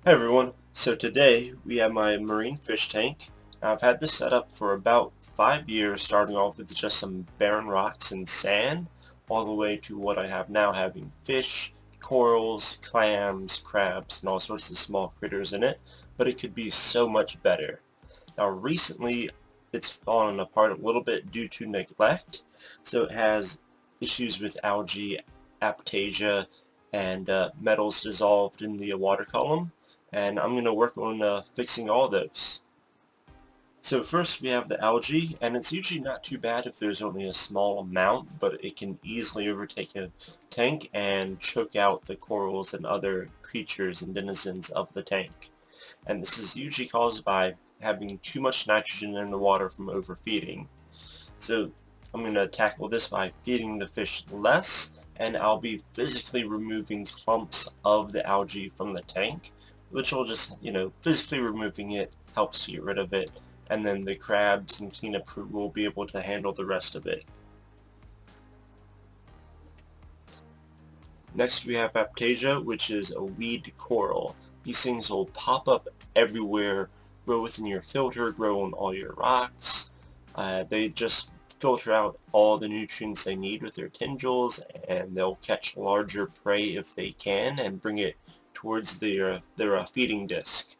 Hi everyone, so today we have my marine fish tank. I've had this set up for about 5 years, starting off with just some barren rocks and sand, all the way to what I have now, having fish, corals, clams, crabs, and all sorts of small critters in it, but it could be so much better. Now recently it's fallen apart a little bit due to neglect, so it has issues with algae, Aptasia, and metals dissolved in the water column, and I'm going to work on fixing all those. So first we have the algae, and it's usually not too bad if there's only a small amount, but it can easily overtake a tank and choke out the corals and other creatures and denizens of the tank. And this is usually caused by having too much nitrogen in the water from overfeeding. So I'm going to tackle this by feeding the fish less, and I'll be physically removing clumps of the algae from the tank, which will just, physically removing it helps to get rid of it, and then the crabs and cleanup crew will be able to handle the rest of it. Next we have Aptasia, which is a weed coral. These things will pop up everywhere, grow within your filter, grow on all your rocks. They just filter out all the nutrients they need with their tendrils, and they'll catch larger prey if they can and bring it towards their feeding disc.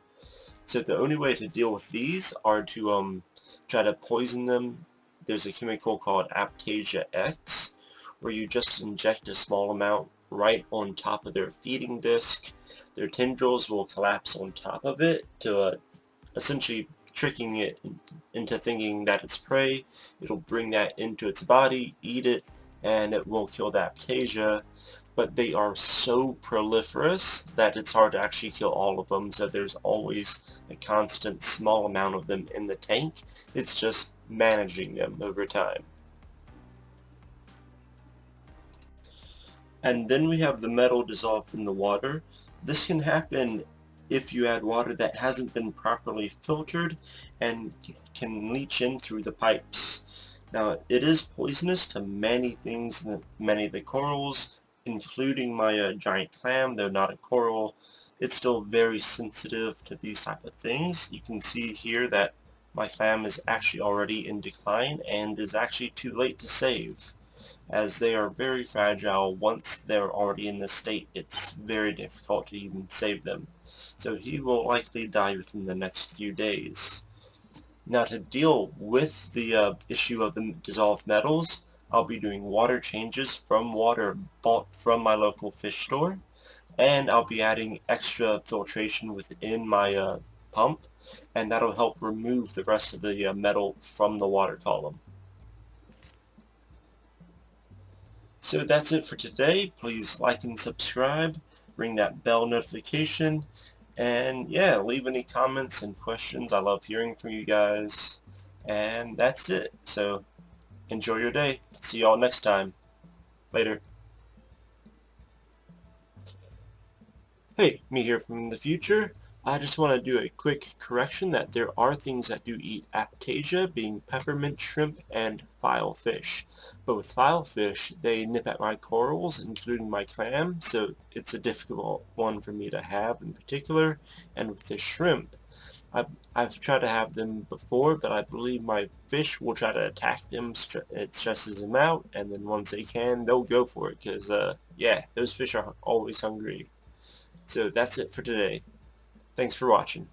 So the only way to deal with these are to try to poison them. There's a chemical called Aptasia X, where you just inject a small amount right on top of their feeding disc. Their tendrils will collapse on top of it to essentially tricking it into thinking that it's prey. It'll bring that into its body, eat it, and it will kill the Aptasia. But they are so proliferous that it's hard to actually kill all of them, so there's always a constant small amount of them in the tank. It's just managing them over time. And then we have the metal dissolved in the water. This can happen if you add water that hasn't been properly filtered and can leach in through the pipes. Now, it is poisonous to many things, many of the corals, including my giant clam, though not a coral. It's still very sensitive to these type of things. You can see here that my clam is actually already in decline and is actually too late to save, as they are very fragile. Once they're already in this state, it's very difficult to even save them. So he will likely die within the next few days. Now, to deal with the issue of the dissolved metals, I'll be doing water changes from water bought from my local fish store, and I'll be adding extra filtration within my pump, and that'll help remove the rest of the metal from the water column. So that's it for today. Please like and subscribe, ring that bell notification, and yeah, leave any comments and questions. I love hearing from you guys. And that's it. So enjoy your day. See y'all next time. Later. Hey, me here from the future. I just want to do a quick correction that there are things that do eat Aptasia, being peppermint shrimp and filefish. But with filefish, they nip at my corals, including my clam, so it's a difficult one for me to have in particular. And with the shrimp, I've tried to have them before, but I believe my fish will try to attack them. It stresses them out, and then once they can, they'll go for it, because, yeah, those fish are always hungry. So that's it for today. Thanks for watching.